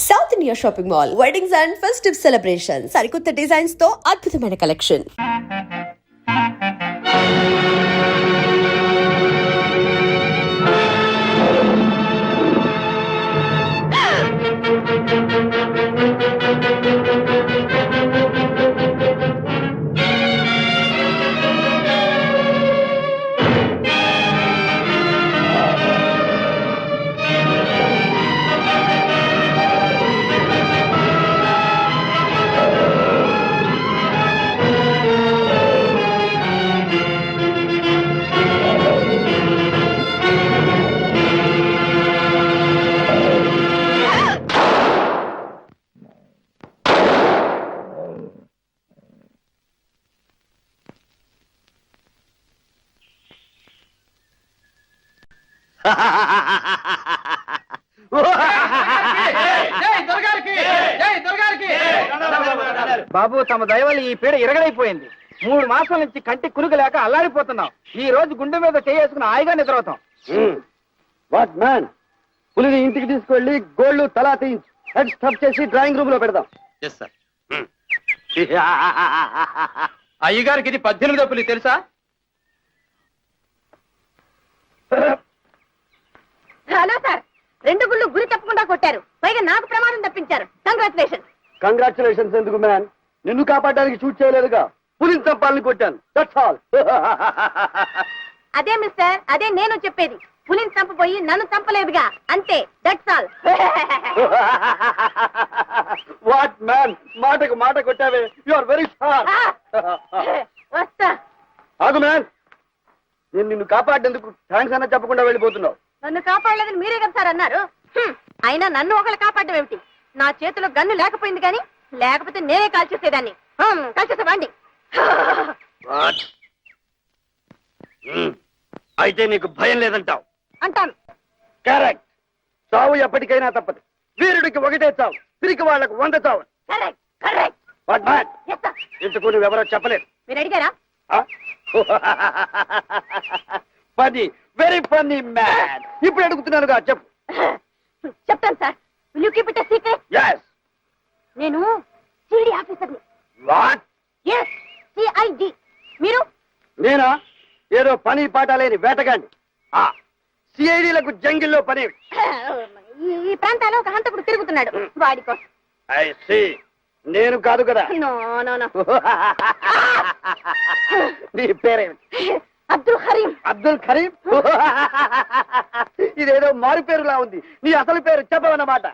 South India shopping mall weddings and festive celebration సరికొత్త designs తో అద్భుతమైన కలెక్షన్. బాబు, తమ దయవల్ల ఈ పీడ ఇరగడైపోయింది. 3 మాసాల నుంచి కంటి కునుకు లేక అల్లాడిపోతున్నాం. ఈ రోజు గుండె మీద చేసుకుని హాయిగా నిద్రవుతాం. వాట్ మ్యాన్, పులిని ఇంటికి తీసుకెళ్లి గోళ్లు తలా తీయించి హెడ్ స్టఫ్ చేసి డ్రాయింగ్ రూమ్ లో పెడదాం. అయ్యగారికి ఇది 18వ పులి తెలుసా? హలో సార్, 2 గుళ్ళు గురి తప్పకుండా కొట్టారు. పైగా నాకు ప్రమాదం తప్పించారు. కంగ్రాచులేషన్. కంగ్రాచులేషన్స్ ఎందుకు మ్యాన్, నిన్ను కాపాడడానికి షూట్ చేయలేదుగా, పులిని చంపాలని కొట్టాను. That's all. అదే మిస్టర్, అదే నేను చెప్పేది. పులిని చంపబోయి నన్ను చంపలేదుగా, అంతే. That's all. వాట్ మ్యాన్, మాటకు మాట కొట్టావే. You are very sharp. వస్తా. ఆగు మ్యాన్, నేను నిన్ను కాపాడేందుకు థ్యాంక్స్ అన్న చెప్పకుండా వెళ్ళిపోతున్నావు. నన్ను కాపాడలేదని మీరే కదా సార్ అన్నారు. అయినా నన్ను ఒకళ్ళు కాపాడడం ఏమిటి? నా చేతిలో గన్ను లేకపోయింది కానీ, లేకపోతే నేనే కాల్చేసేదాన్ని. కాల్చేసేవాండి. అయితే నీకు భయం లేదంటావు? అంటాను. కరెక్ట్. చావు ఎప్పటికైనా తప్పదు. వీరుడికి ఒకటే చావు, పిరికి వాళ్లకు 100 చావు. Correct, correct. What man, yes sir. ఇంతకు నువ్వెవరో చెప్పలేదు. మీరు అడిగారా? Funny, very funny man. ఇప్పుడు అడుగుతున్నానుగా, చెప్పు. చెప్తాను sir. Will you keep it a secret? yes. నేను సిఐడి ఆఫీసర్ని. వాట్? Yes, CID. మీరు? నేనా? ఏదో పని పాట లేని వేటగాండి. సిఐడిలకు జంగిల్లో పని. ఈ ప్రాంతాల్లో ఒక హంతకుడు తిరుగుతున్నాడు. వాడి కోసం. I see. నేను కాదు కదా. No no no. నీ పేరేమిటి? అబ్దుల్ హరీం. అబ్దుల్ ఖరీం. ఇదేదో మారు పేరులా ఉంది. నీ అసలు పేరు చెప్పవన్నమాట.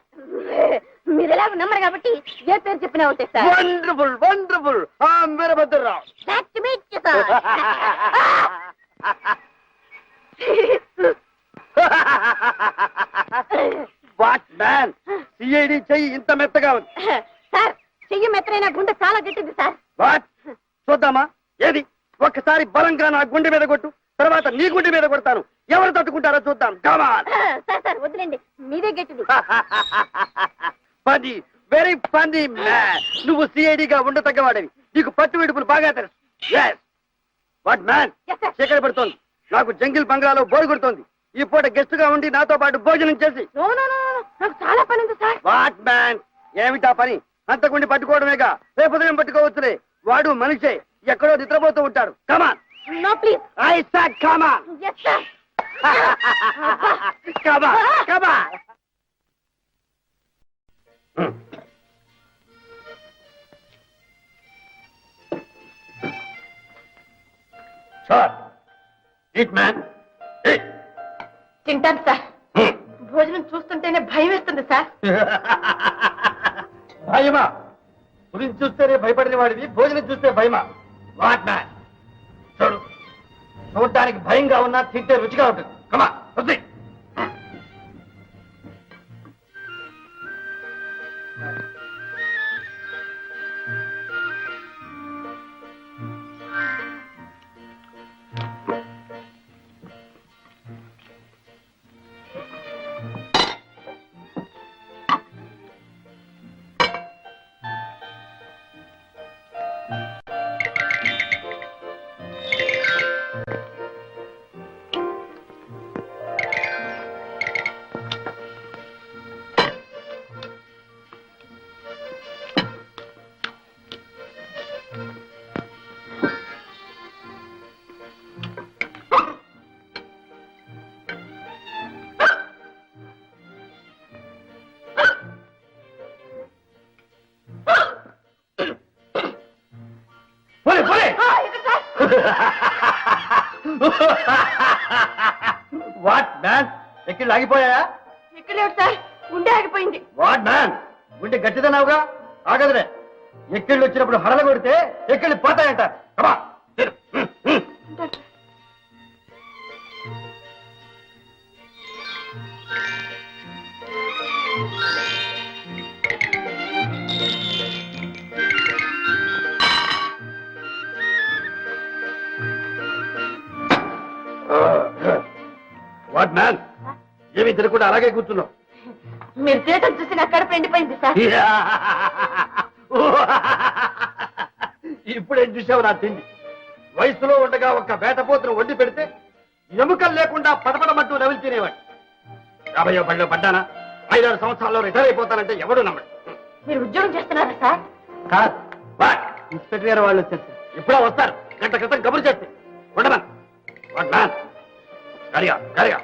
మీరు ఎలాగో నమ్మరు కాబట్టి ఏ పేరు చెప్పినా ఒకటే sir. Wonderful, wonderful. Veerabhadrarao. Nice to meet you, sir. What man, CID చెయ్యి ఇంత మెత్తగా ఉంది. సార్, చెయ్యి మెత్తనైనా గుండె చాలా గట్టింది సార్. వాట్? చూద్దామా? ఏది? ఒక్కసారి బలంగా నా గుండె మీద కొట్టు, తర్వాత నీ గుండె మీద కొడతాను. ఎవరు తట్టుకుంటారో చూద్దాం. కమాన్. సార్ సార్ వదిలేండి, మీదే గట్టిది. Funny, very funny man. నువ్వు సిఐడిగా ఉండతగ్గవాడవి. నీకు పట్టు విడుపులు బాగా తెలుసు. yes. What man, Yes, sir. చీకటి పడుతోంది. నాకు జంగిల్ బంగ్లాలో బోరు కొడుతోంది. ఈ పూట గెస్ట్ గా ఉండి నాతో పాటు భోజనం చేసి. నో నో నో, నాకు చాలా పని ఉంది సార్. వాట్ మ్యాన్, ఏమిటా పని? అంతకుండి పట్టుకోవడమేగా, రేపు ఉదయం పట్టుకోవచ్చులే. వాడు మనిషే, ఎక్కడో నిద్రపోతూ ఉంటాడు. Come on. No please. I said come on. Yes sir. Come on, come on. Sir, eat man, eat. తింటాను సార్. భోజనం చూస్తుంటేనే భయం వేస్తుంది సార్. భయమా? పులిని చూస్తేనే భయపడిన వాడివి, భోజనం చూస్తే భయమా? వాట్ మ్యాన్, చూడు, చూడటానికి భయంగా ఉన్నా తింటే రుచిగా ఉంటుంది. కమా, వద్దు. పోలే పోలే వాట్ మ్యాన్ ఎక్కిళ్ళు ఆగిపోయా ఎక్కలేడు సార్ గుండె ఆగిపోయింది. వాట్ మ్యాన్ గుండె గట్టిదన్నావుగా ఆగదురే ఎక్కిళ్ళు వచ్చినప్పుడు హడలు కొడితే ఎక్కిళ్ళు పోతాయంట కమా వాట్ మ్యాన్ ఏమీ తినకుండా అలాగే కూర్చున్నావు మీరు తినటం చూసి నా కడుపు ఎండిపోయింది సార్. ఇప్పుడేం చూసావు నా తిండి వయసులో ఉండగా ఒక్క వేటపోతును వండి పెడితే ఎముకలు లేకుండా పడపడమంటూ నవిలి తినేవాడు 50 బడిలో పడ్డానా 5-6 సంవత్సరాల్లో రిటైర్ అయిపోతానంటే ఎవడు నమ్మడు మీరు ఉద్యోగం చేస్తున్నారా సార్? కాదు వాట్ ఇన్స్పెక్టర్ గారు వాళ్ళు వచ్చారు ఇప్పుడే వస్తారు గంట క్రితం కబురు చేస్తే ఉండమన్ వాట్ మ్యాన్ కరిగా కరిగా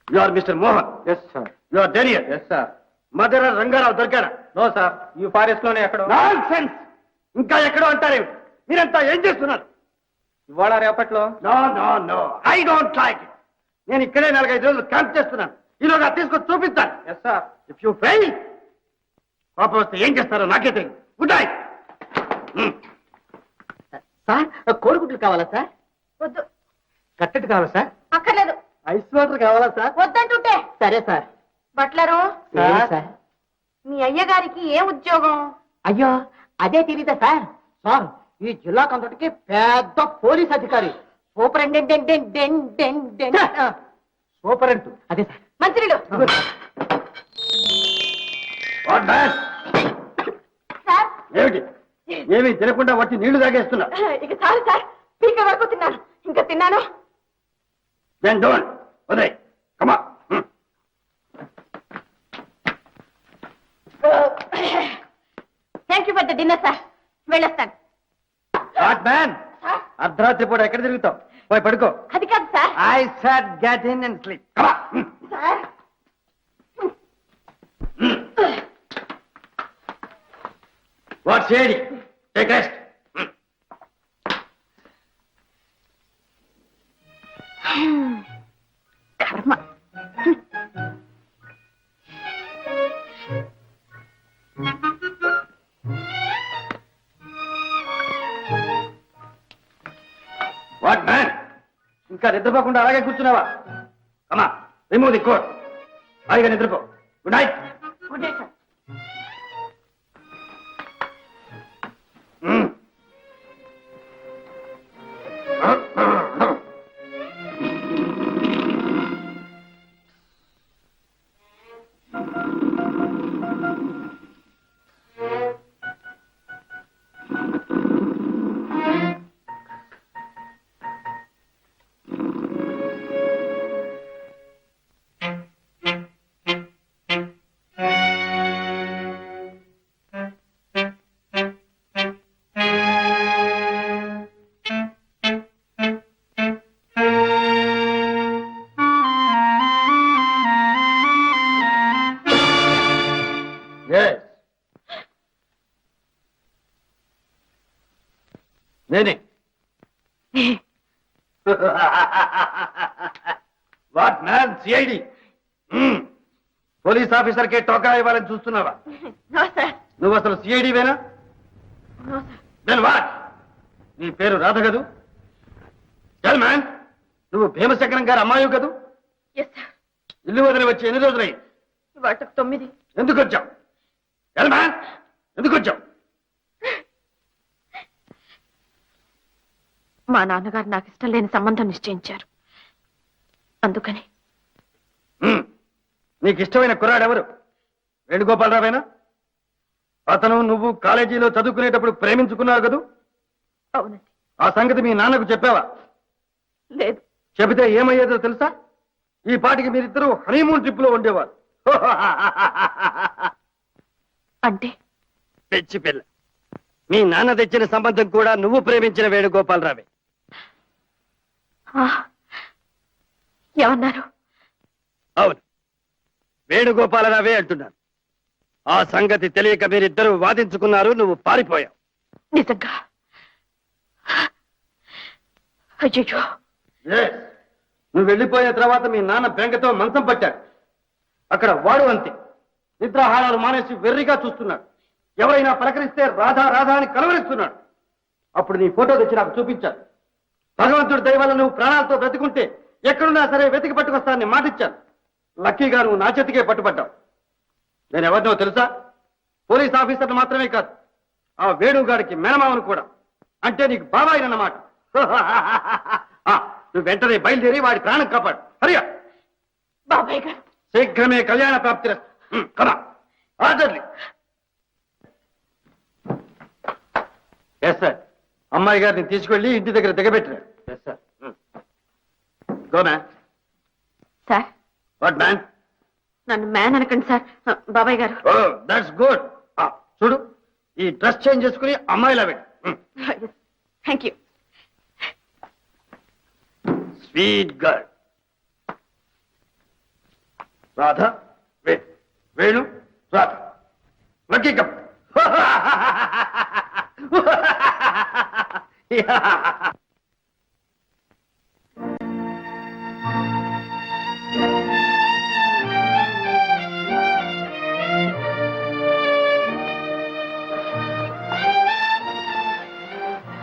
you are mister Mohan yes sir you are డేనియర్ ఎస్ సార్ మదర్ రంగారావు దొరికారా నో సార్ ఈ ఫారెస్ట్ లోనే ఎక్కడో నాన్సెన్స్ ఇంకా ఎక్కడో అంటారేమిటి మీరంతా ఏం చేస్తున్నారు ఇవాళ రేపట్లో no no no I don't like it నేను ఇక్కడే 4-5 రోజులు క్యాంప్ చేస్తున్నాను ఈలోగా తీసుకొచ్చి చూపిస్తాను yes sir if you fail కోపం వస్తే ఏం చేస్తారో నాకే తెలియదు గుడ్ నైట్ సార్ కోడిగుడ్లు కావాలా సార్ వద్దు. కట్టెట్ కావాలా సార్ అక్కర్లేదు. ఐస్ వాటర్ కావాలా సార్ వద్దంటుంటే. సరే సార్ బట్లరు సార్ మీ అయ్యగారికి ఏ ఉద్యోగం? అయ్యో అదే తెలీదా సార్ సార్ ఈ జిల్లా కంతటికి పెద్ద పోలీస్ అధికారి సూపరింటెండెంట్ సూపరెంట్ అదే సార్ మంత్రులు వాట్ మ్యాన్ సార్. ఏమిటి ఏమీ తినకుండా వచ్చి నీళ్లు తాగేస్తున్నా ఇక చాలు సార్, పీక వరకు తిన్నాను, ఇంకా తిన్నాను. దెన్ డోంట్ వదిలే come thank you for the dinner sir. వెళ్ళొస్తాను. వాట్ మ్యాన్ అర్ధరాత్రి పూట ఎక్కడ తిరుగుతావు పోయి పడుకో అది కాదు sir. I said get in and sleep come sir what shady take rest కర్మ. వాట్ మ్యాన్ ఇంకా నిద్రపోకుండా అలాగే కూర్చున్నావా కమా రిమూవ్ ది కోట్ హాయిగా నిద్రపో good night good day sir. నేనే what man CID police officer కే టోకా ఇవ్వాలని చూస్తున్నావా నో సార్. నువ్వు అసలు సిఐడివేనా నో సార్. దెన్ వాట్ నీ పేరు రాధ కదూ చల్ మ్యాన్ నువ్వు భీమశంకరం గారు అమ్మాయి కదూ ఎస్ సార్. ఇల్లు వదిలి వచ్చి ఎన్ని రోజులయ్యి వాటికి 9. ఎందుకు వచ్చావు చల్ మ్యాన్ ఎందుకు వచ్చావు మా నాన్నగారు నాకు ఇష్టం లేని సంబంధం నిశ్చయించారు, అందుకని. నీకు ఇష్టమైన కుర్రాడెవరు వేణుగోపాలరావేనా అతను నువ్వు కాలేజీలో చదువుకునేటప్పుడు ప్రేమించుకున్నావు కదూ అవునండి. ఆ సంగతి మీ నాన్నకు చెప్పావా లేదు. చెబితే ఏమయ్యేదో తెలుసా ఈ పాటికి మీరిద్దరూ హనీమూన్ ట్రిప్ లో ఉండేవారు అంటే తెచ్చి పిల్ల మీ నాన్న తెచ్చిన సంబంధం కూడా నువ్వు ప్రేమించిన వేణుగోపాలరావే ఆ, ఏమన్నారు? అవును వేణుగోపాలరావే అంటున్నాను ఆ సంగతి తెలియక మీరిద్దరూ వాదించుకున్నారు, నువ్వు పారిపోయావు. నిజంగా అయ్యో నువ్వు వెళ్ళిపోయిన తర్వాత మీ నాన్న బెంగతో మంచం పట్టాడు. అక్కడ వాడు అంతే, నిద్రాహారాలు మానేసి వెర్రిగా చూస్తున్నాడు. ఎవరైనా పలకరిస్తే రాధా రాధా అని కలవరిస్తున్నాడు. అప్పుడు నీ ఫోటో తెచ్చి నాకు చూపించాను. భగవంతుడి దయ వల్ల నువ్వు ప్రాణాలతో బ్రతికుంటే ఎక్కడున్నా సరే వెతికి పట్టుకొస్తానని మాటిచ్చాను. లక్కీగా నువ్వు నా చేతికే పట్టుబడ్డావు. నేను ఎవరినో తెలుసా? పోలీస్ ఆఫీసర్లు మాత్రమే కాదు, ఆ వేణుగాడికి మేనమామను కూడా. అంటే నీకు బాబాయ్ అన్నమాట. నువ్వు వెంటనే బయలుదేరి వాడి ప్రాణం కాపాడు. హరియా బాబాయ్ గారు, శీఘ్రమే కళ్యాణ ప్రాప్తి. Come orderly. Yes sir. అమ్మాయి గారిని తీసుకెళ్లి ఇంటి దగ్గర దిగబెట్టినా. Yes sir. Go man. Sir what man? నన్ను మ్యాన్ అనకండి సార్. బాబాయ్ గారు. Oh that's good. చూడు, ఈ డ్రెస్ చేంజ్ చేసుకుని అమ్మాయిలా పెట్టు. Thank you. Sweet girl. Radha, Venu, Radha, lucky cup.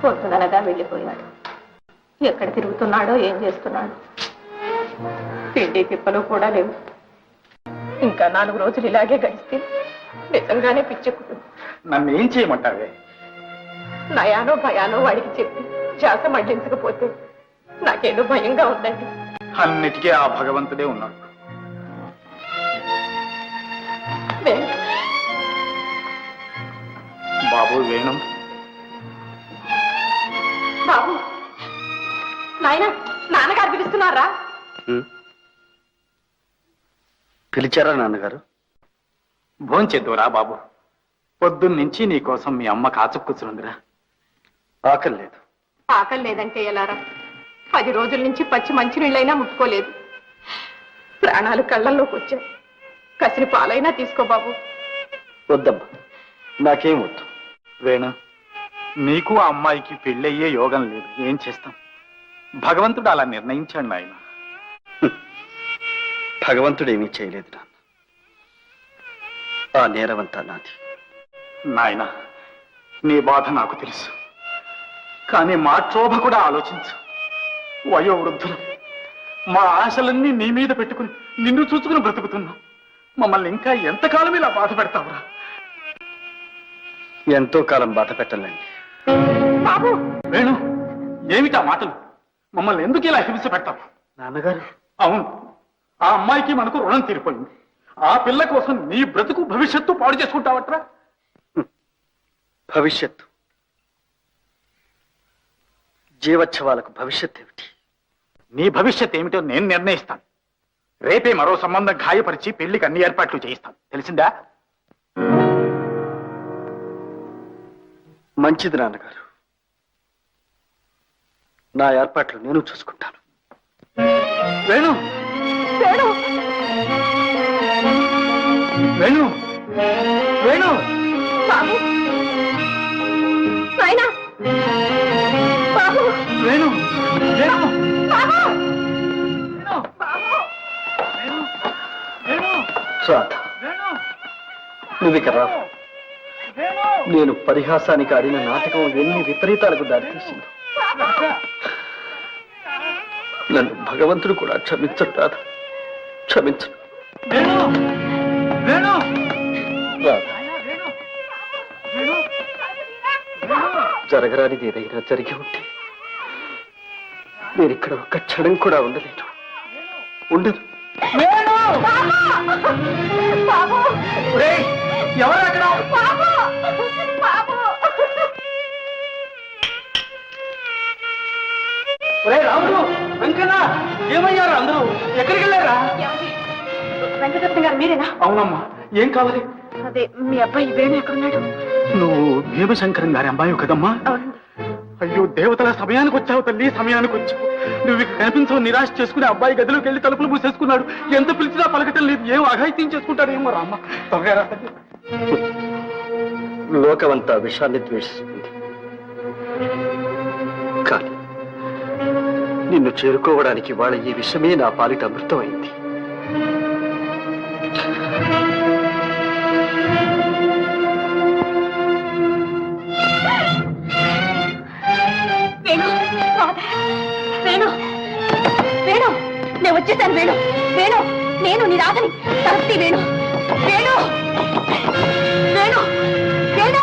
పొద్దుననగా వెళ్ళిపోయాడు. ఎక్కడ తిరుగుతున్నాడో ఏం చేస్తున్నాడు. తిండి తిప్పలు కూడా లేవు. ఇంకా 4 రోజులు ఇలాగే గడిస్తే నిజంగానే పిచ్చెక్కుతుంది. నన్ను ఏం చేయమంటావే? నయానో భయానో వాడికి చెప్పి ధ్యాస మళ్లించకపోతే నాకేదో భయంగా ఉందండి. అన్నిటికీ ఆ భగవంతుడే ఉన్నాడు. బాబు వేణు. బాబు, నాయనా, నాన్నగారు పిలుస్తున్నారా? పిలిచారా నాన్నగారు? భోంచేద్దురా బాబు. పొద్దున్నుంచి నీ కోసం మీ అమ్మ కాచుక్కుచుందిరా. ఆకలి లేదు. ఆకలి లేదంటే ఎలారా? 10 రోజుల నుంచి పచ్చి మంచినీళ్ళైనా ముట్టుకోలేదు. ప్రాణాలు కళ్ళల్లోకి వచ్చాయి. కసిరి పాలైనా తీసుకో బాబు. వద్దమ్మా, నాకేం వద్దు. వేణు, నీకు ఆ అమ్మాయికి పెళ్ళయ్యే యోగం లేదు. ఏం చేస్తాం? భగవంతుడు అలా నిర్ణయించాడు నాయన. భగవంతుడేమీ చేయలేదు నాన్న. ఆ నేరవంతా నాది. నాయన, నీ బాధ నాకు తెలుసు. కానీ మా క్షోభ కూడా ఆలోచించు. వయోవృద్ధులు మా ఆశలన్నీ నీ మీద పెట్టుకుని నిన్ను చూసుకుని బ్రతుకుతున్నాం. మమ్మల్ని ఇంకా ఎంతకాలం ఇలా బాధ పెడతావురా? ఎంతో కాలం బాధ పెట్టలేండి. బాబు, వేణు, ఏమిటా మాటలు? మమ్మల్ని ఎందుకు ఇలా హింస పెడతావు? నాన్నగారు, అవును, ఆ అమ్మాయికి మనకు రుణం తీరిపోయింది. ఆ పిల్ల కోసం నీ బ్రతుకు భవిష్యత్తు పాడు చేసుకుంటావట్రా? భవిష్యత్తు, జీవోత్సవాలకు భవిష్యత్ ఏమిటి? నీ భవిష్యత్ ఏమిటో నేను నిర్ణయిస్తాను. రేపే మరో సంబంధం గాయపరిచి పెళ్లికి అన్ని ఏర్పాట్లు చేయిస్తాను. తెలిసిందా? మంచిది నాన్నగారు, నా ఏర్పాట్లు నేను చూసుకుంటాను. వేణు, వేణు, వేణు, వేణు, బాబు, నాయనా, బాబు, వేణు, వేణు, బాబు, వేణు, రాధ, వేణు, నువ్వు ఇక రా. నేను పరిహాసానికి ఆడిన నాటకం ఎన్ని విపరీతాలకు దారితీసింది. నన్ను భగవంతుడు కూడా క్షమించడు రాధ, క్షమించడు. వేణు, వేణు, రాధ, జరగరానిది ఏదైనా జరిగి ఉంటే నేను ఇక్కడ ఒక్క క్షణం కూడా ఉండలేను, ఉండదు. బాబు, ఎవరు అక్కడ? బాబు, బాబు. రాముడు, వెంకన్న, ఏమయ్యారా అందరూ? ఎక్కడికి వెళ్ళారా? వెంకటరత్న గారు మీరేనా? అవునమ్మా, ఏం కావాలి? అదే మీ అబ్బాయి వేణు ఎక్కడున్నాడు? నువ్వు భీమశంకరం గారి అమ్మాయి కదమ్మా? అవునండి. అయ్యో దేవతల సమయానికి వచ్చావు తల్లి, సమయానికి వచ్చావు. నువ్వు ఇక కనిపించవు నిరాశ చేసుకుని అబ్బాయి గదిలోకి వెళ్ళి తలుపులు మూసేసుకున్నాడు. ఎంత పిలిచినా పలకటం లేదు. ఏం అఘాయిత్యం చేసుకుంటాడేమో రామ్మ. త్వరగా రా తల్లి. లోకమంతా విషాన్ని ద్వేషిస్తుంది, కానీ నిన్ను చేరుకోవడానికి వాళ్ళ ఈ విషమే నా పాలిట అమృతమైంది. వేణు వేణు వేణు నేను వచ్చేసాను. వేణు వేణు నేను నీ రాధని తరపుతి. వేణు వేణు వేణు వేణు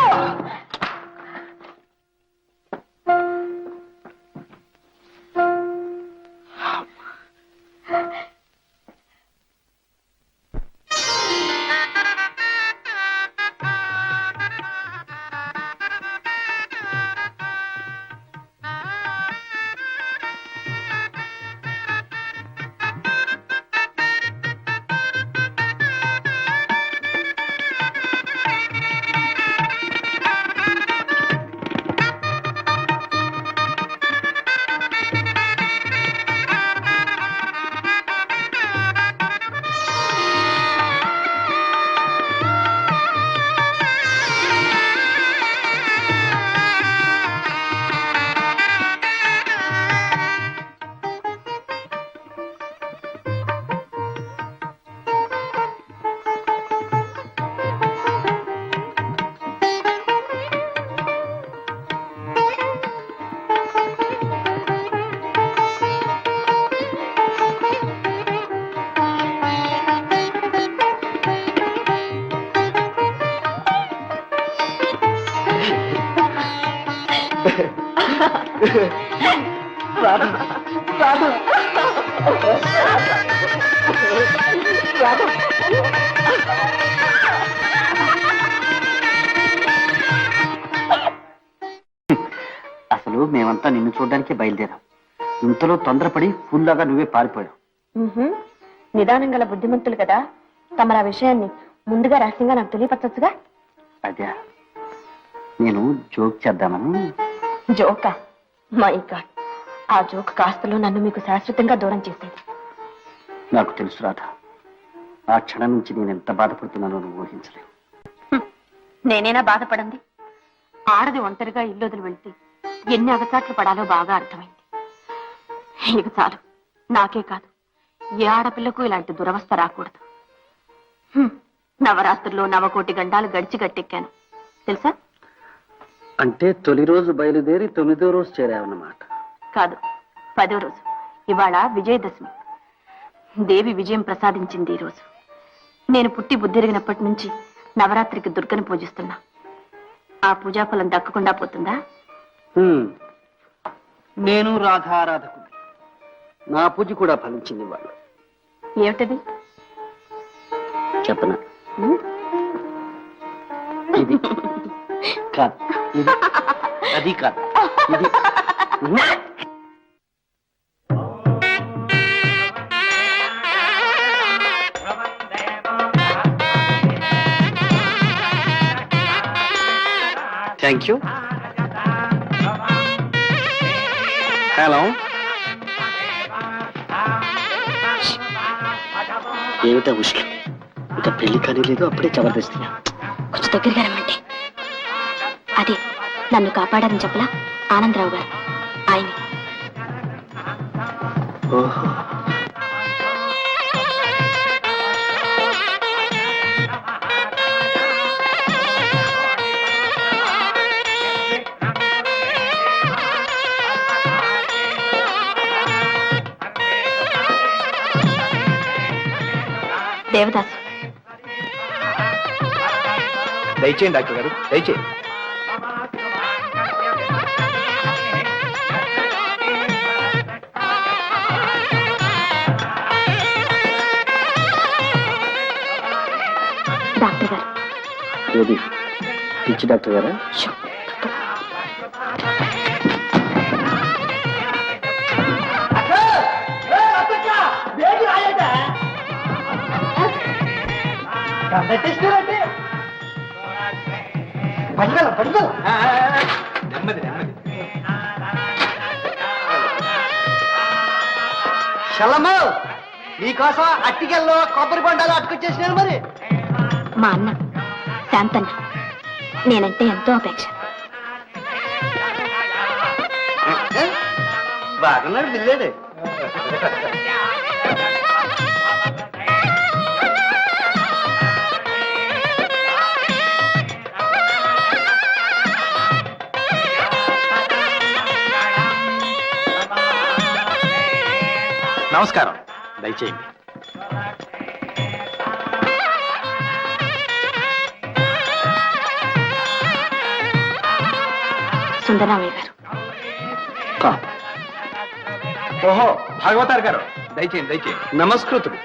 అసలు మేమంతా నిన్ను చూడడానికి బయలుదేరాం. ఇంతలో తొందరపడి ఫుల్లాగా నువ్వే పారిపోయావు. నిదానం గల బుద్ధిమంతులు కదా, తమరు ఆ విషయాన్ని ముందుగా రహస్యంగా నాకు తెలియపరచొచ్చుగా. అదే నేను జోక్ చేద్దామని. జోకా? మై గాడ్, ఆ జోక్ కాస్తలో నన్ను మీకు శాశ్వతంగా దూరం చేసేది. నాకు తెలుసు రాధా, ఆ క్షణం నుంచి నేను ఎంత బాధపడుతున్నానో నువ్వు ఊహించలేవు. నేనేనా బాధపడింది? ఆడది ఒంటరిగా ఇల్లు వదిలి వెళ్తే ఎన్ని అగచాట్లు పడాలో బాగా అర్థమైంది. ఇక చాలు, నాకే కాదు ఏ ఆడపిల్లకు ఇలాంటి దురవస్థ రాకూడదు. నవరాత్రుల్లో 9 గండాలు గడిచి గట్టెక్కాను తెలుసా? అంటే తొలి రోజు బయలుదేరి 9వ రోజు చేరావన్నమాట. కాదు, 10వ రోజు. ఇవాళ విజయదశమి. దేవి విజయం ప్రసాదించింది ఈ రోజు. నేను పుట్టి బుద్ధిరిగినప్పటి నుంచి నవరాత్రికి దుర్గని పూజిస్తున్నా. ఆ పూజాఫలం దక్కకుండా పోతుందా? నేను రాధారాధకు, నా పూజ కూడా ఫలించింది వాళ్ళు. ఏమిటది చెప్పనా? ఇది కాదు, ఇది అది కాదు, ఇది. Thank you. హలో, ఏమిటా ఉషులు? ఇంకా పెళ్లి కానీ లేదు, అప్పుడే జబర్దస్తిగా. కొంచెం దగ్గరగా రమ్మంటే. అదే నన్ను కాపాడారని చెప్పలా ఆనందరావు గారు, ఆయన. ఓహో, దేవదాసు. దయచేయండి డాక్టర్ గారు, దయచేయండి. డాక్టర్ గారు. ఏది పిచ్చి డాక్టర్ గారా? చల్లమ్మ, నీకోసం అట్టికెల్లో కొబ్బరి బొండాలు అట్టుకొచ్చేసినాను. మరి మా అన్న శాంతన్న నేనంటే ఎంతో అపేక్ష. బాగున్నాడు పిల్లేడు. నమస్కారం, దయచేయండి. సుందరరామయ్య గారు. ఓహో, భాగవతారు గారు, దయచేయండి దయచేయండి. నమస్కృతుడు.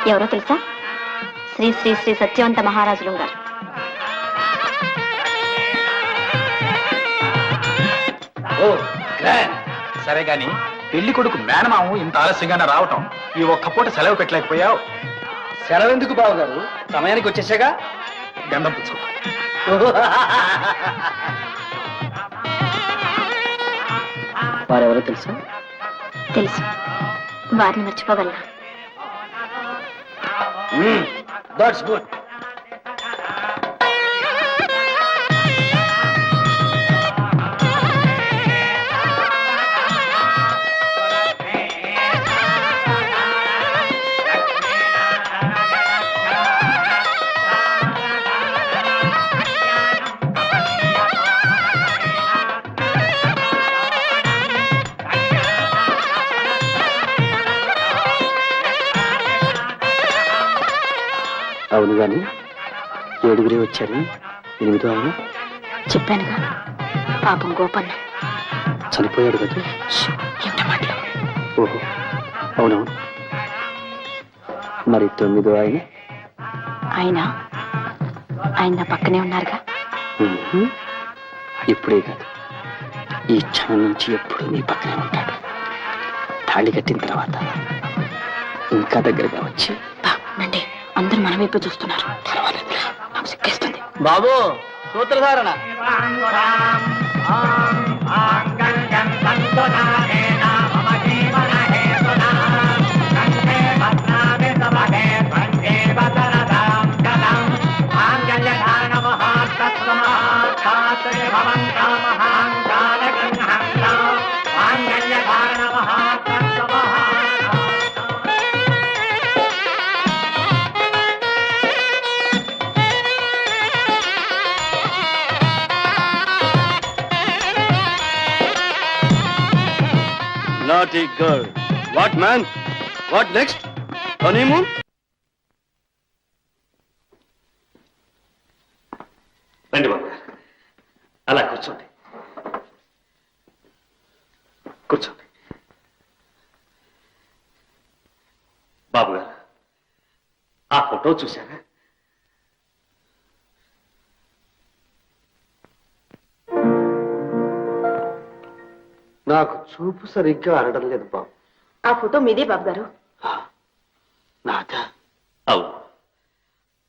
ఎవరో తెలుసా? శ్రీ శ్రీ శ్రీ సత్యవంత మహారాజులు గారు. ఓ గ్రాండ్. సరే గాని పెళ్లి కొడుకు మేనమాము ఇంత ఆలస్యంగానే రావటం, ఈ ఒక్క పూట సెలవు పెట్టలేకపోయావు. సెలవు ఎందుకు బావగారు? సమయానికి వచ్చేసాగా. గంధం పుచ్చుకో. వారెవరో తెలుసా? తెలుసు. వారిని మర్చిపోగలనా? That's good. అవును గాని ఏడుగురే వచ్చారు, ఎనిమిదో ఆయన చెప్పానుగా, పాపం గోపన్న చనిపోయాడు కదా. ఎంత మాటలు. ఓహో, అవునవును. మరి తొమ్మిదో ఆయన? ఆయన ఆయన నా పక్కనే ఉన్నారుగా. ఇప్పుడే కాదు, ఈ క్షణం నుంచి ఎప్పుడు నీ పక్కనే ఉంటాడు. తాళి కట్టిన తర్వాత ఇంకా దగ్గరగా వచ్చి నండి, అందరూ మన వైపు చూస్తున్నారు. నాకు సిక్కేస్తుంది. బాబు సూత్రధారణ. Naughty girl. What, man? What next? Honeymoon? రండి బాబు గారు, అలా కూర్చోండి. కూర్చోండి. బాబు గారు, ఆ ఫోటో చూశారా? నాకు చూపు సరిగ్గా ఆడడం లేదు బాబు. ఆ ఫోటో మీదే బాబు గారు. నాదా? అవును,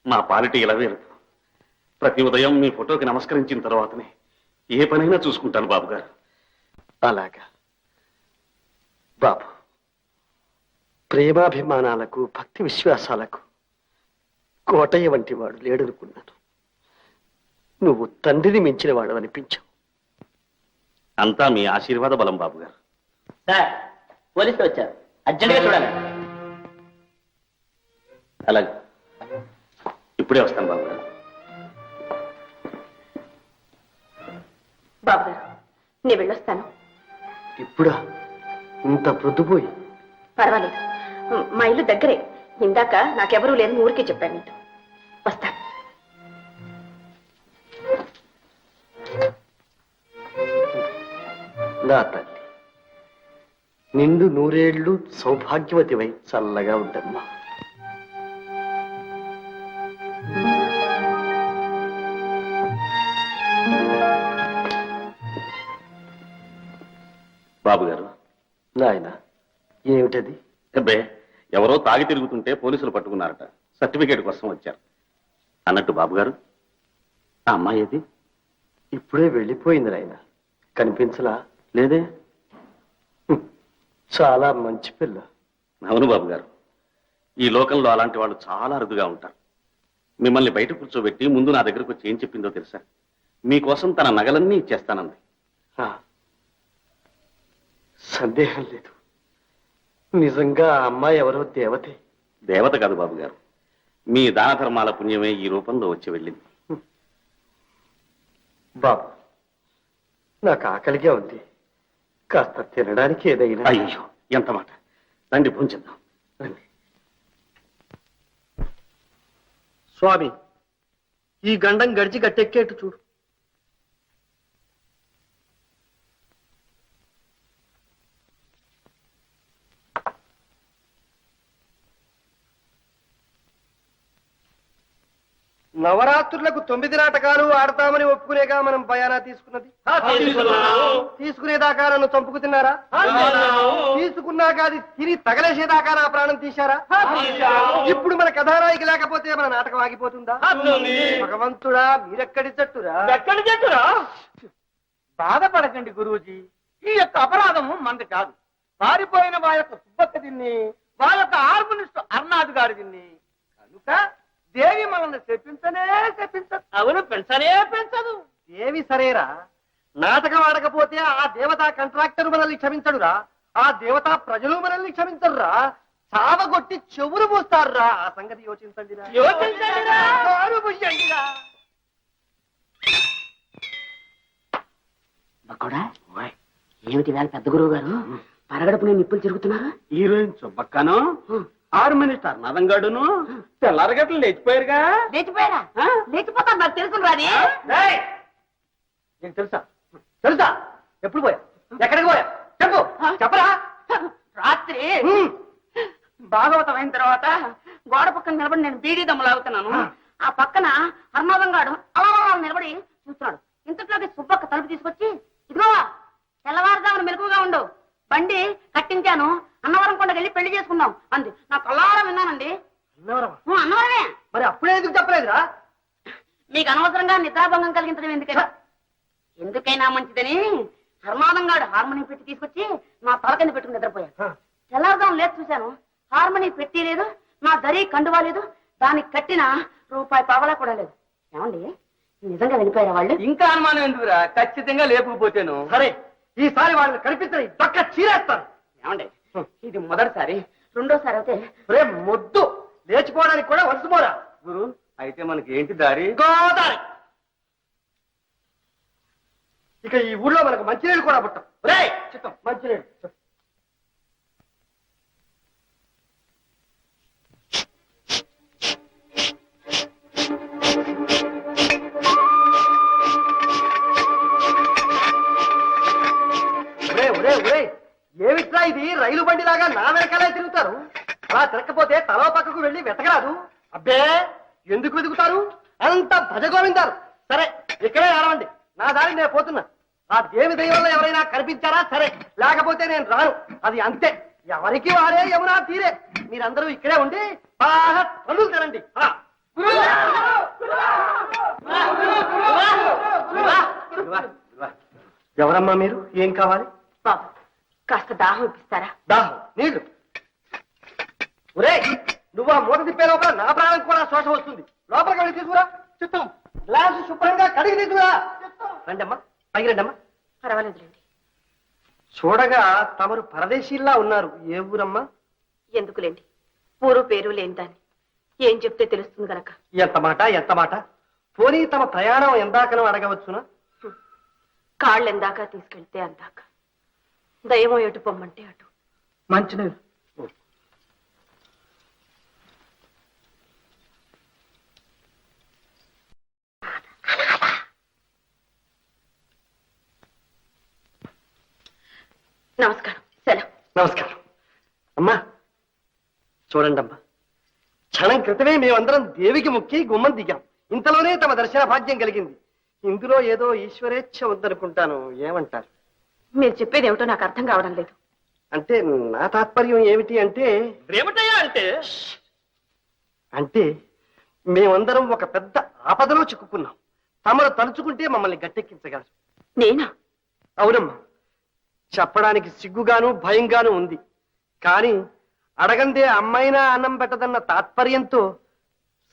మా పాలిటీ ఇలా వేరు. ప్రతి ఉదయం మీ ఫోటోకి నమస్కరించిన తర్వాతనే ఏ పనైనా చూసుకుంటాను బాబు గారు. అలాగా బాబు, ప్రేమాభిమానాలకు భక్తి విశ్వాసాలకు కోటయ్య వంటి వాడు లేడనుకున్నాను. నువ్వు తండ్రిని మించిన వాడు అనిపించావు. అంతా మీ ఆశీర్వాద బలం బాబు గారు. సార్, పోలీసులు వచ్చారు, అర్జెంట్గా చూడాలి. అలాగే, ఇప్పుడే వస్తాను బాబు గారు. బాబు గారు, నేను వెళ్ళొస్తాను. ఇప్పుడా? ఇంత ప్రొద్దుపోయి? పర్వాలేదు, మా ఇల్లు దగ్గరే. ఇందాక నాకెవరూ లేదని ఊరికే చెప్పాను. నీతో వస్తాను. నా తల్లి, నిండు నూరేళ్లు సౌభాగ్యవతివై చల్లగా ఉండమ్మా. బాబు గారు, నాయన, ఏమిటది? అబ్బే ఎవరో తాగి తిరుగుతుంటే పోలీసులు పట్టుకున్నారట. సర్టిఫికేట్ కోసం వచ్చారు. అన్నట్టు బాబు గారు, ఆ అమ్మాయి ఏది? ఇప్పుడే వెళ్ళిపోయింది నాయన. కనిపించలా? లేదే. చాలా మంచి పిల్ల. అవును బాబు గారు, ఈ లోకంలో అలాంటి వాళ్ళు చాలా అరుదుగా ఉంటారు. మిమ్మల్ని బయట కూర్చోబెట్టి ముందు నా దగ్గరకు వచ్చి ఏం చెప్పిందో తెలుసా? మీకోసం తన నగలన్నీ ఇచ్చేస్తానంది. ఆ, సందేహం లేదు. నిజంగా ఆ అమ్మాయి ఎవరో దేవతే. దేవత కాదు బాబు గారు, మీ దాన ధర్మాల పుణ్యమే ఈ రూపంలో వచ్చి వెళ్ళింది. బాబు, నాకు ఆకలిగా ఉంది. కాస్త తినడానికి ఏదైనా. అయ్యో ఎంత మాట. రండి భోంచేద్దాం. రండి. స్వామి, ఈ గండం గడిచి గట్టెక్కేట్టు చూడు. నవరాత్రులకు 9 నాటకాలు ఆడతామని ఒప్పుకునేగా మనం బయానా తీసుకున్నది. తీసుకునేదాకా నన్ను చంపుకు తిన్నారా? తీసుకున్నాక అది తిని తగలేసేదాకా నా ప్రాణం తీశారా? ఇప్పుడు మన కథానాయికి లేకపోతే మన నాటకం ఆగిపోతుందా? భగవంతుడా, మీరెక్కడి జట్టురా? ఎక్కడి చెట్టురా? బాధపడకండి గురూజీ, ఈ యొక్క అపరాధము మంది కాదు. పారిపోయిన మా యొక్క సుబ్బక్క దీన్ని, మా యొక్క హార్మోనిస్ట్ అర్నాథ్ గారి దీన్ని. కనుక దేవి మనల్ని చెప్పించనే చెప్పించదు. అవును, పెంచనే పెంచదు. ఏవి సరేరా, నాటకం ఆడకపోతే ఆ దేవతా కాంట్రాక్టర్ మనల్ని క్షమించడురా, ఆ దేవతా ప్రజలు మనల్ని క్షమించరురా, చావగొట్టి చెవులు మూస్తారురా. ఆ సంగతి యోచించండిరా. యోచించండిరా. కారు ముయ్యండిరా. బక్కడా, ఏమిటి వేళ పెద్ద గురువు గారు పరగడపు నేను నిప్పులు తిరుగుతున్నారు? హీరోయిన్ సుబ్బక్కను, హార్మోనిస్టర్ నదంగాడును తెల్లారగట్లు లేచిపోయారుగా. లేచిపోయారా? లేచిపోతా నాకు తెలుసు రాని. ఏయ్! నీకు తెలుసా? తెలుసా? ఎప్పుడు పోయా? ఎక్కడికి పోయా? చెప్పు, చెప్పరా? రాత్రి హ్మ్. భాగవతం అయిన తర్వాత గోడ పక్కన నిలబడి నేను బీడీ దమ్ము లాగుతున్నాను. ఆ పక్కన హర్నాథం గాడు అలా నిలబడి చూస్తున్నాడు. ఇంతట్లోకి సుబ్బక్క తలుపు తీసుకొచ్చి, ఇదిగో తెల్లవారుజామున మెలకుగా ఉండు, బండి కట్టించాను, అన్నవరం కొండకి వెళ్ళి పెళ్లి చేసుకుందాం అంది. నా కల్లారం విన్నానండి. అన్నవరమా? అన్నవరమే. మరి అప్పుడే ఎందుకు చెప్పలేదురా? మీకు అనవసరంగా నిద్రాభంగం కలిగించడం ఎందుకైనా ఎందుకైనా మంచిదని హర్నాథం గాడు హార్మోనియం పెట్టి తీసుకొచ్చి నా తల కింద పెట్టుకుని నిద్రపోయాను. తెల్లారుదాం లేదు చూశాను, హార్మోనియం పెట్టి లేదు, నా దరి కండువా లేదు, దానికి కట్టిన రూపాయి పావలా కూడా లేదు. ఏమండి, నిజంగా వెళ్ళిపోయారా వాళ్ళు? ఇంకా అనుమానం ఎందుకురా? ఖచ్చితంగా లేపుకుపోతేను. సరే, ఈసారి వాళ్ళని కనిపించని దొక్క చీరేస్తాను. ఏమండి, ఇది మొదటిసారి, రెండోసారి అయితే రే మొద్దు, లేచిపోవడానికి కూడా వలసిపోరా. గురు, అయితే మనకి ఏంటి దారి? గోదారి. ఇక ఈ ఊళ్ళో మనకు మంచినీళ్ళు కూడా పుట్టం. రే చిత్తం, మంచినీళ్ళు. ఏమిట్రా ఇది? రైలు బండిలాగా నా వెనకాలే తిరుగుతారు. అలా తిరగకపోతే తలో పక్కకు వెళ్ళి వెతకరాదు. అబ్బే, ఎందుకు వెతుకుతారు? అంత భజగోవిందారు. సరే, ఇక్కడే ఆడవండి, నా దారి నేను పోతున్నా. ఆ దేవి దైవంలో ఎవరైనా కనిపించారా సరే, లేకపోతే నేను రాను. అది అంతే, ఎవరికి వారే యమునా తీరే. మీరందరూ ఇక్కడే ఉండి బాగా పనులు తినండి. ఎవరమ్మా మీరు? ఏం కావాలి? బాబు, కాస్త దాహం ఇప్పిస్తారా? దాహం, నీళ్లు. ఒరే, నువ్వు ఆ మూట తిప్పే లోపల నా ప్రాణం కూడా శోష వస్తుంది. లోపలికి వెళ్ళి తీసుకురా. చిత్తం, గ్లాసు శుభ్రంగా కడిగి తీసుకురా. రండమ్మా, పైకి రండమ్మా. పర్వాలేదులేండి. చూడగా తమరు పరదేశీల్లా ఉన్నారు. ఏ ఊరమ్మా? ఎందుకులేండి, ఊరు పేరు లేని దాన్ని ఏం చెప్తే తెలుస్తుంది గనక. ఎంత మాట, ఎంత మాట. పోనీ తమ ప్రయాణం ఎందాకనో అడగవచ్చునా? కాళ్ళు ఎందాక తీసుకెళ్తే అందాక, దయమో ఎటు పొమ్మంటే అటు. మంచినీళ్ళు. నమస్కారం, సెలవు. నమస్కారం. అమ్మా చూడండి అమ్మా, క్షణం క్రితమే మేమందరం దేవికి మొక్కి గుమ్మం దిగాం. ఇంతలోనే తమ దర్శన భాగ్యం కలిగింది. ఇందులో ఏదో ఈశ్వరేచ్ఛ ఉందనుకుంటాను. ఏమంటారు? మీరు చెప్పేది ఏమిటో నాకు అర్థం కావడం లేదు. అంటే నా తాత్పర్యం ఏమిటి అంటే ఏమిటయ్యా అంటే అంటే మేమందరం ఒక పెద్ద ఆపదలో చిక్కుకున్నాం. తమరు తలుచుకుంటే మమ్మల్ని గట్టెక్కించగలరు. నేనా? అవునమ్మా, చెప్పడానికి సిగ్గుగాను భయంగాను ఉంది. కానీ అడగందే అమ్మైనా అన్నం పెట్టదన్న తాత్పర్యంతో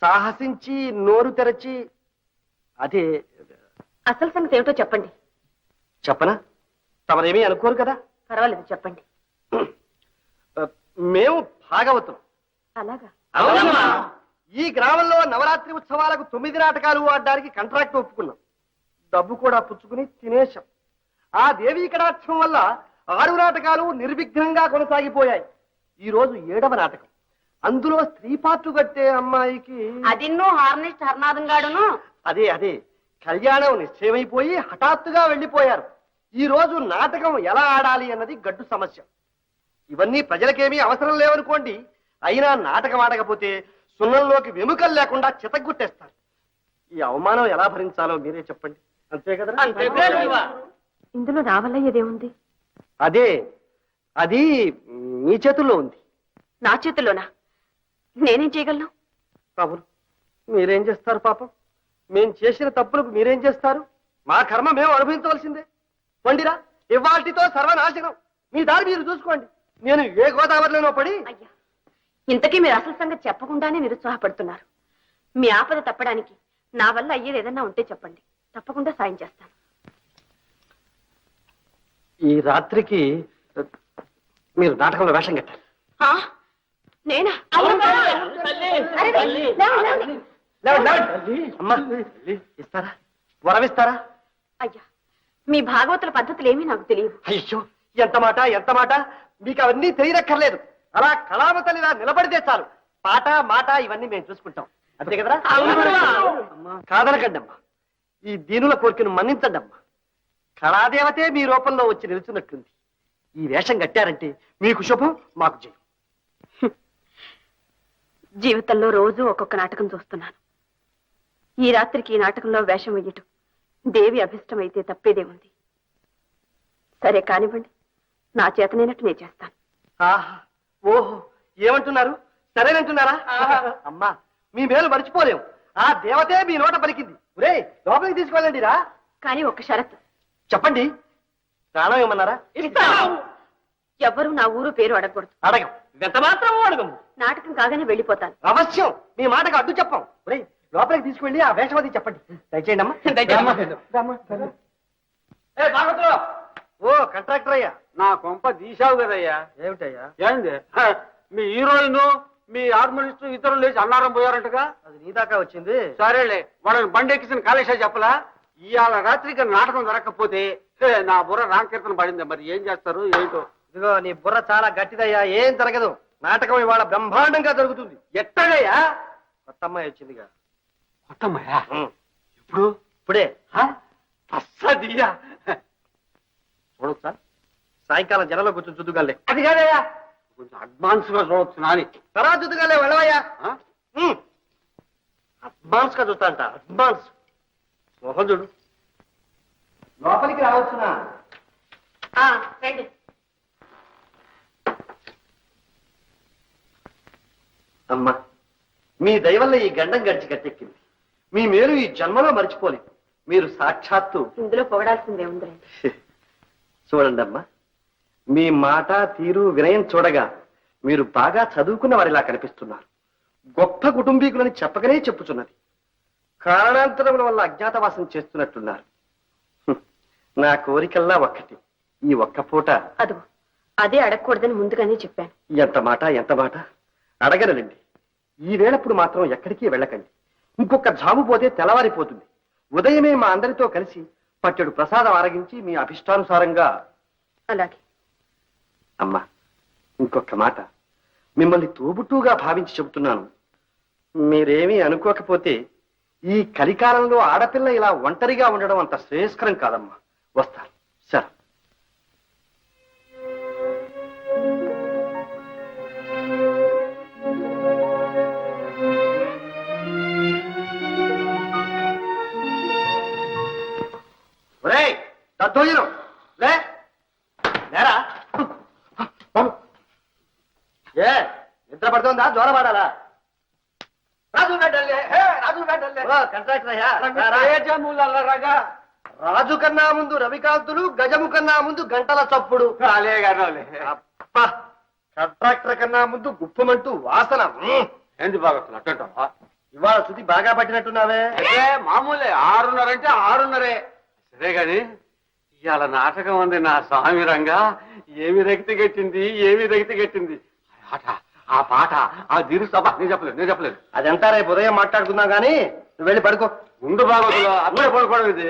సాహసించి నోరు తెరచి అదే అసలు సంగతి ఏమిటో చెప్పండి. చెప్పనా? తమరేమీ అనుకోరు కదా. పర్వాలేదు, చెప్పండి. మేము భాగవతం. అలాగా? అవునమ్మా. ఈ గ్రామంలో నవరాత్రి ఉత్సవాలకు 9 నాటకాలు ఆడడానికి కాంట్రాక్ట్ ఒప్పుకున్నాం. డబ్బు కూడా పుచ్చుకుని తినేశాం. ఆ దేవీ కటాక్షం వల్ల 6 నాటకాలు నిర్విఘ్నంగా కొనసాగిపోయాయి. ఈ రోజు 7వ నాటకం. అందులో స్త్రీ పాత్ర కట్టే అమ్మాయికి అదిన్నో హార్నిస్ట్ హర్నాథం గాడును. అదే కళ్యాణం నిశ్చయమైపోయి హఠాత్తుగా వెళ్లిపోయారు. ఈ రోజు నాటకం ఎలా ఆడాలి అన్నది గడ్డు సమస్య. ఇవన్నీ ప్రజలకేమీ అవసరం లేవనుకోండి. అయినా నాటకం ఆడకపోతే సున్నంలోకి వెముకలు లేకుండా చితగ్గుట్టేస్తారు. ఈ అవమానం ఎలా భరించాలో మీరే చెప్పండి. అంతే కదా? ఇందులో నా వల్ల ఏదేముంది? అది మీ చేతుల్లో ఉంది. నా చేతుల్లోనా? నేనేం చేయగలను? అవును, మీరేం చేస్తారు? పాపం, మేం చేసిన తప్పులకు మీరేం చేస్తారు? మా కర్మ మేము అనుభవించవలసిందే. వండిరా, ఇవాల్టితో సర్వనాశనం. మీ దారి మీరు చూసుకోండి. నేను ఏ గోదావరిలోనో పడి అయ్యా, ఇంతకీ మీరు అసలు సంగతి చెప్పకుండానే నిరుత్సాహపడుతున్నారు. మీ ఆపద తప్పడానికి నా వల్ల అయ్యేది ఏదన్నా ఉంటే చెప్పండి, తప్పకుండా సాయం చేస్తాను. ఈ రాత్రికి మీరు నాటకంలో వేషం కట్టారు. ఆ? నేనా? అరే, లేవండి. అమ్మా, ఇస్తారా? వరమిస్తారా? అయ్యా, మీ భాగవతుల పద్ధతులు ఏమీ నాకు తెలియదు. అయ్యో, ఎంత మాట. మీకు అవన్నీ తెలియనక్కర్లేదు. అలా కళావతలిలా నిలబడితే చాలు. పాట మాట ఇవన్నీ మేము చూసుకుంటాం. అంతే కదరా? కాదనకండి అమ్మా. ఈ దీనుల కోరికను మన్నించండి అమ్మా. కళాదేవతే మీ రూపంలో వచ్చి నిలుచున్నట్లుంది. ఈ వేషం కట్టారంటే మీకు శుభం, మాకు జయం. జీవితంలో రోజు ఒక్కొక్క నాటకం చూస్తున్నాను. ఈ రాత్రికి ఈ నాటకంలో వేషం వెయ్యటం దేవి అభిష్టం అయితే తప్పేదేముంది. సరే కానివ్వండి, నా చేతనైనట్టు నేను చేస్తాను. ఆహా, ఓహో, ఏమంటున్నారు? సరేనంటున్నారా? అమ్మా, మీ మేలు మర్చిపోలేం. ఆ దేవతే మీ నోట పలికింది. ఒరే, లోపలికి తీసుకెళ్ళండి రా. కానీ ఒక షరతు. చెప్పండి. ప్రాణం ఏమన్నారా? ఎవ్వరూ నా ఊరు పేరు అడగకూడదు. అడగం, ఎంత మాత్రం అడగము. నాటకం కాగానే వెళ్ళిపోతాను. అవశ్యం, మీ మాటకు అడ్డు చెప్పం. ఒరే, లోపలికి తీసుకెళ్ళి ఆ వేషవది చెప్పండి. దయచేయండి అమ్మా. ఓ కాంట్రాక్టర్ అయ్యా, నా కొంప తీశావు కదయ్యా. ఏమిటయ్యా? ఏంది? మీ హీరోయిన్ మీ హార్మోనిస్ట్ ఇద్దరు లేచి అన్నారం పోయారంటగా. అది నీ దాకా వచ్చింది. సరేలే, వాళ్ళని బండెక్కిసిన కాళేశా చెప్పలా. ఇవాళ రాత్రికి నాటకం జరగకపోతే నా బుర్ర రామకీర్తన పడింది. మరి ఏం చేస్తారు ఏంటో. ఇదిగో, నీ బుర్ర చాలా గట్టిదయ్యా. ఏం జరగదు. నాటకం ఇవాళ బ్రహ్మాండంగా జరుగుతుంది. ఎట్టగయ్యా? కొత్త అమ్మాయి వచ్చిందిగా. కొత్తమ్మయ్యా? ఇప్పుడు ఇప్పుడే అస్సదియా చూడొచ్చా? సాయంకాలం జనంలో కూర్చొని చుద్దుగాలే. అది కాదయ్యా, కొంచెం అడ్వాన్స్ గా చూడొచ్చు నాని. తర్వాత చుద్దుగాలే వెళ్ళవయ్యా. అడ్వాన్స్ గా చూస్తా అంట. అడ్వాన్స్ మోహన్ చూడు. లోపలికి రావచ్చునా? రండి. అమ్మా, మీ దయవల్ల ఈ గండం గడిచి గట్టెక్కింది. మీ మేలు ఈ జన్మలో మర్చిపోలేదు. మీరు సాక్షాత్తు ఇందులో పొగడాల్సిందే ఉందిలే. చూడండి అమ్మా, మీ మాట తీరు వినయం చూడగా మీరు బాగా చదువుకున్న వారిలా కనిపిస్తున్నారు. గొప్ప కుటుంబీకులని చెప్పకనే చెప్పుచున్నది. కారణాంతరముల వల్ల అజ్ఞాతవాసం చేస్తున్నట్టున్నారు. నా కోరికల్లా ఒక్కటి, ఈ ఒక్క పూట. అదిగో, అదే అడగకూడదని ముందుగానే చెప్పాను. ఎంత మాట అడగనండి. ఈ వేళప్పుడు మాత్రం ఎక్కడికి వెళ్ళకండి. ఇంకొక జాము పోతే తెల్లవారిపోతుంది. ఉదయమే మా అందరితో కలిసి పట్టెడు ప్రసాదం ఆరగించి మీ అభిష్టానుసారంగా. అలాగే. అమ్మా, ఇంకొక మాట, మిమ్మల్ని తోబుట్టుగా భావించి చెబుతున్నాను. మీరేమీ అనుకోకపోతే ఈ కలికాలంలో ఆడపిల్ల ఇలా ఒంటరిగా ఉండడం అంత శ్రేయస్కరం కాదమ్మా. వస్తాను. సరే. దద్దోజనం లేరా? నిద్ర పడుతుందా జ్వర పడాలా రాజు గడ్డల్లే కంట్రాక్టర్ అయ్యా రాజు కన్నా ముందు రవికాంతులు గజము కన్నా ముందు గంటల చప్పుడు అబ్బా, కంట్రాక్టర్ కన్నా ముందు గుప్పమంటూ వాసన ఏంటి బాగా అట్టంటావా? ఇవాళ శృతి బాగా పట్టినట్టున్నావే మామూలే 6:30 అంటే 6:30. సరే గాని ఇవాళ నాటకం ఉంది నా స్వామి రంగా. ఏమి రక్తి గట్టింది ఆ పాట ఆ దిరు సభ. నేను చెప్పలేదు అదంతా రేపు ఉదయం మాట్లాడుకుందాం గానీ నువ్వు వెళ్ళి పడుకో. ముందు బాగోదు అప్పుడే పడుకోవడం ఇది.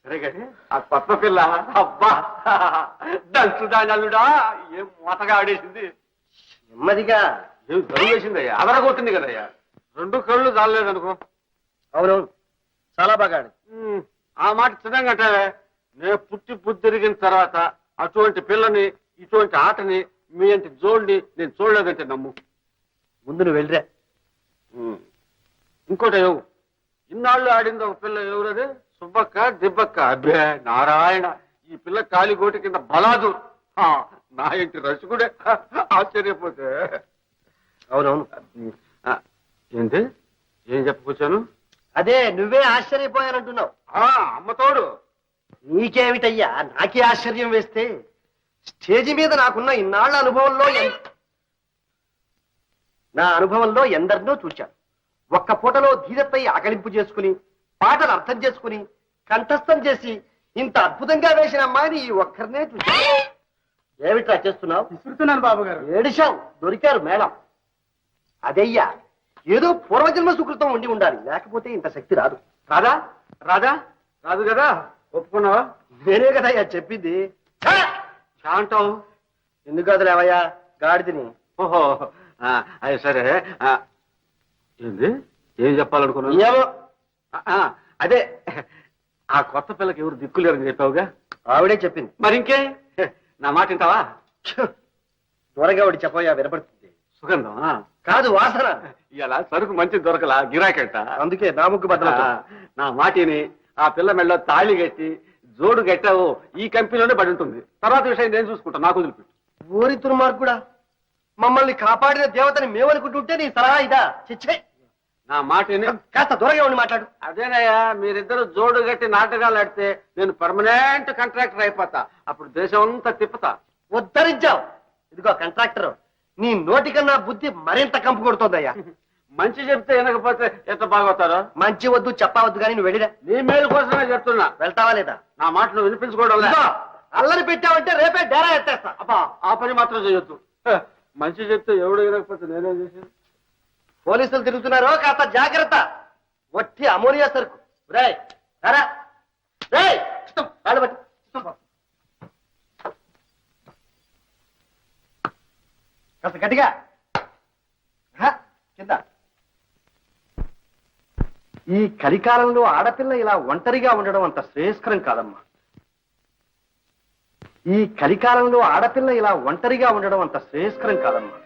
సరే గాని ఆ కొత్త పిల్ల అబ్బా దంచుదానల్లుడా ఏం మూతగా ఆడేసింది. నెమ్మదిగా. ఏం జరుగు వేసిందయ్యా, అదరగొట్టింది కదయ్యా. 2 కళ్ళు చాలలేదనుకో. అవునవును, చాలా బాగా ఆడింది. ఆ మాట చిన్నంగా అంటావే. నేను పుట్టి బుద్ధిరిగిన తర్వాత అటువంటి పిల్లని ఇటువంటి ఆటని మీ అంటి జోడిని నేను చూడలేదంటే నమ్ము. ముందు నువ్వు వెళ్ళిరా. ఇంకోటి ఎవరు ఇన్నాళ్ళు ఆడింది ఒక పిల్ల, ఎవరది? సుబ్బక్క దిబ్బక్క. అబ్బే నారాయణ, ఈ పిల్ల కాలిగోటి కింద బలాదు. నా ఇంటి రసికుడే ఆశ్చర్యపోతే. అవునవును. ఏంటి ఏం చెప్పుకొచ్చాను? అదే నువ్వే ఆశ్చర్యపోయానంటున్నావు. అమ్మతోడు నీకేమిటయ్యా, నాకే ఆశ్చర్యం వేస్తే. స్టేజి మీద నాకున్న ఇన్నాళ్ల అనుభవంలో నా అనుభవంలో ఎందరినో చూశాను. ఒక్క పూటలో ధీరపై ఆకలింపు చేసుకుని పాటలు అర్థం చేసుకుని కంఠస్థం చేసి ఇంత అద్భుతంగా వేసిన అమ్మాయిని ఈ ఒక్కరినే చూశాను. ఏమిట్రా చేస్తున్నావు? విసురుతున్నాను బాబు గారు. ఏడిశావు, దొరికారు మేళం. అదయ్యా, ఏదో పూర్వజన్మ సుకృతం ఉండి ఉండాలి, లేకపోతే ఇంత శక్తి రాదు. రాదు కదా. ఒప్పుకున్నావా? నేనే కదయ్యా చెప్పింది. అంటావు ఎందుకు కదలేవయ్యా గాడిదని. ఓహో అది సరే. ఏంది ఏం చెప్పాలనుకున్నావు? ఏమో, అదే ఆ కొత్త పిల్లకి ఎవరు దిక్కులేరని చెప్పావుగా. ఆవిడే చెప్పింది. మరి ఇంకే నా మాట వింటావా? త్వరగా ఒకటి చెప్పయ్యా, వినపడుతుంది. సుగంధం కాదు, వాసన. ఇలా సరుకు మంచి దొరకలా, గిరాకంట. అందుకే నా ముగ్గు బద్దలు. నా మాటిని ఆ పిల్ల మెళ్ళలో తాళి కట్టి జోడు కట్టావు, ఈ కంపెనీలోనే పడి ఉంటుంది. తర్వాత విషయం నేను చూసుకుంటా, నాకు వదిలిపెట్టు. ఊరి దుర్మార్గుడా, మమ్మల్ని కాపాడిన దేవతని మేమనుకుంటుంటే నీ సలహా ఇదా? చిచ్చే, నా మాటిని. కాస్త దూరంగా ఉండి మాట్లాడు. అదేనయ్యా, మీరిద్దరు జోడు కట్టి నాటకాలు ఆడితే నేను పర్మనెంట్ కాంట్రాక్టర్ అయిపోతా. అప్పుడు దేశం అంతా తిప్పుతా. ఉద్ధరించావు. ఇదిగో కాంట్రాక్టర్, నీ నోటికన్నా బుద్ధి మరింత కంపు కొడుతోందయ్యా. మంచి చెప్తే వినకపోతే ఎంత బాగోతారో. మంచి వద్దు చెప్పవద్దు కానీ నువ్వు వెళ్ళిరా. నీ మేలు కోసమే చెప్తున్నా. వెళ్తావా లేదా? నా మాటలు వినిపించుకోవడం లేదు. ఇదిగో, అల్లరి పెట్టావంటే రేపే డేరా ఎత్తేస్తా. అబ్బా, ఆ పని మాత్రం చేయొద్దు. మంచి చెప్తే ఎవడు వినకపోతే నేనేం చేసేది? పోలీసులు తిరుగుతున్నారో, కాస్త జాగ్రత్త. వట్టి అమోనియా సరుకు. రేయ్ రారా, రేయ్ రాళ్ళు బట్టి కాస్త గట్టిగా కింద. ఈ కలికాలంలో ఆడపిల్ల ఇలా ఒంటరిగా ఉండడం అంత శ్రేయస్కరం కాదమ్మా. ఈ కలికాలంలో ఆడపిల్ల ఇలా ఒంటరిగా ఉండడం అంత శ్రేయస్కరం కాదమ్మా.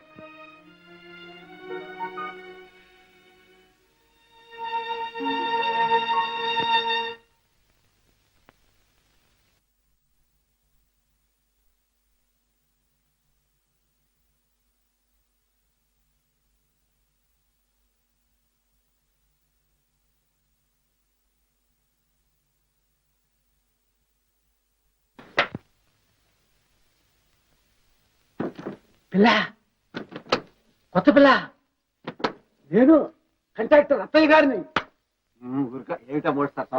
పిల్ల, కొత్త పిల్ల, నేను కాంట్రాక్టర్ అత్తయ్య గారిని. ఏమిటా మోస్తారు?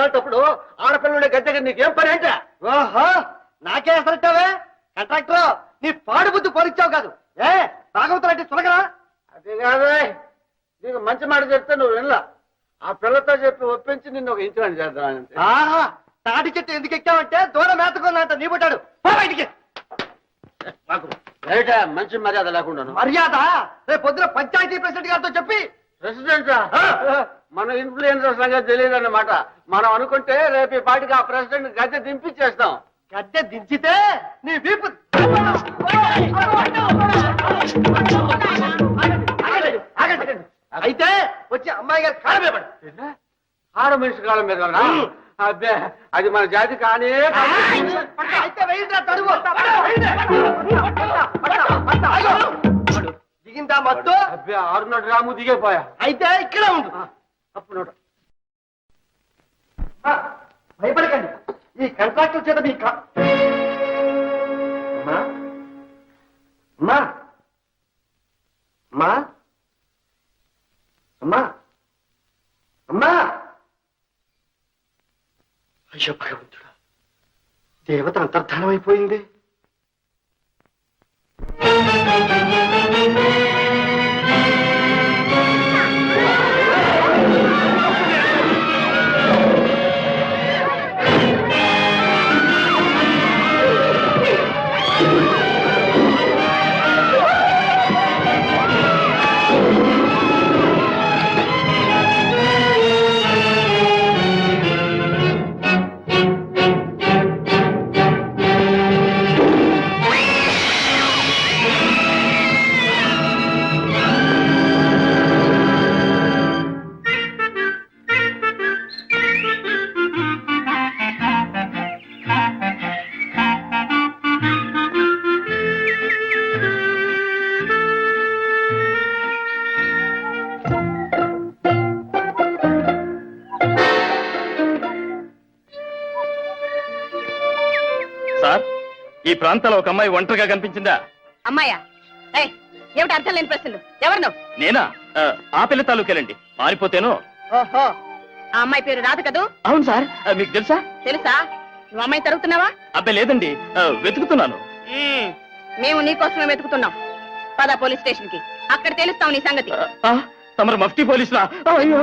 ఏటప్పుడు ఆడపిల్లడే గద్దెగా నీకేం పని అంటే? ఓహో, నాకే అసలుంటావే కాంట్రాక్టర్. నీ పాడు బుద్ధి పోలిచ్చావు కాదు. తాగవుతారంటే చులకరా? అది కాదే, నీకు మంచి మాట చెప్తే నువ్వు వినలా. ఆ పిల్లతో చెప్పి ఒప్పించి నిన్ను ఒక ఇంచుకొని చేద్దామంటే. ఆహా, తాటి చెట్టు ఎందుకు ఎక్కావంటే దూరం మేతకున్నంత నీ పుట్టాడు. బయటికి ఏమిటా మంచి మర్యాద లేకుండా? మర్యాద రేపు పొద్దున పంచాయతీ ప్రెసిడెంట్ గారితో చెప్పి. ప్రెసిడెంట్ మన ఇన్ఫ్లుయెన్సర్ సంగతి తెలియదు అన్నమాట. మనం అనుకుంటే రేపు ఈ పాటికి ఆ ప్రెసిడెంట్ గద్దె దింపించేస్తాం. గద్దె దించితే నీ వీపు. అయితే వచ్చి అమ్మాయి గారు కాళ్ళ మీద పడు. ఆడ మనిషి కాలం మీద. అబ్బే, అది మన జాతి కానీ. అయితే దిగిందా మొత్తం 600 గ్రాము దిగిపోయా అయితే ఇక్కడే ఉండు అప్పుడు భయపడకండి ఈ కాంట్రాక్టర్ చేత మీ అమ్మా అమ్మా అమ్మా అమ్మా అమ్మా అయ్యో భగవంతుడా దేవత అంతర్ధానం అయిపోయింది సార్, ఈ ప్రాంతంలో ఒక అమ్మాయి ఒంటరిగా కనిపించిందా? అమ్మాయ్యా ఏమిటి అర్థం లేని ప్రశ్నలు ఎవరు నువ్వు నేనా? ఆ పిల్ల తాలూకేలండి. మారిపోతేను. ఓహో ఆ అమ్మాయి పేరు రాదు కదూ అవును సార్. మీకు తెలుసా? తెలుసా నువ్వు అమ్మాయి తరుగుతున్నావా అబ్బాయి లేదండి, వెతుకుతున్నాను. మేము నీకోసమే వెతుకుతున్నాం పద పోలీస్ స్టేషన్ కి అక్కడ తెలుస్తాం నీ సంగతి తమరు మఫ్టీ పోలీసులా? అయ్యో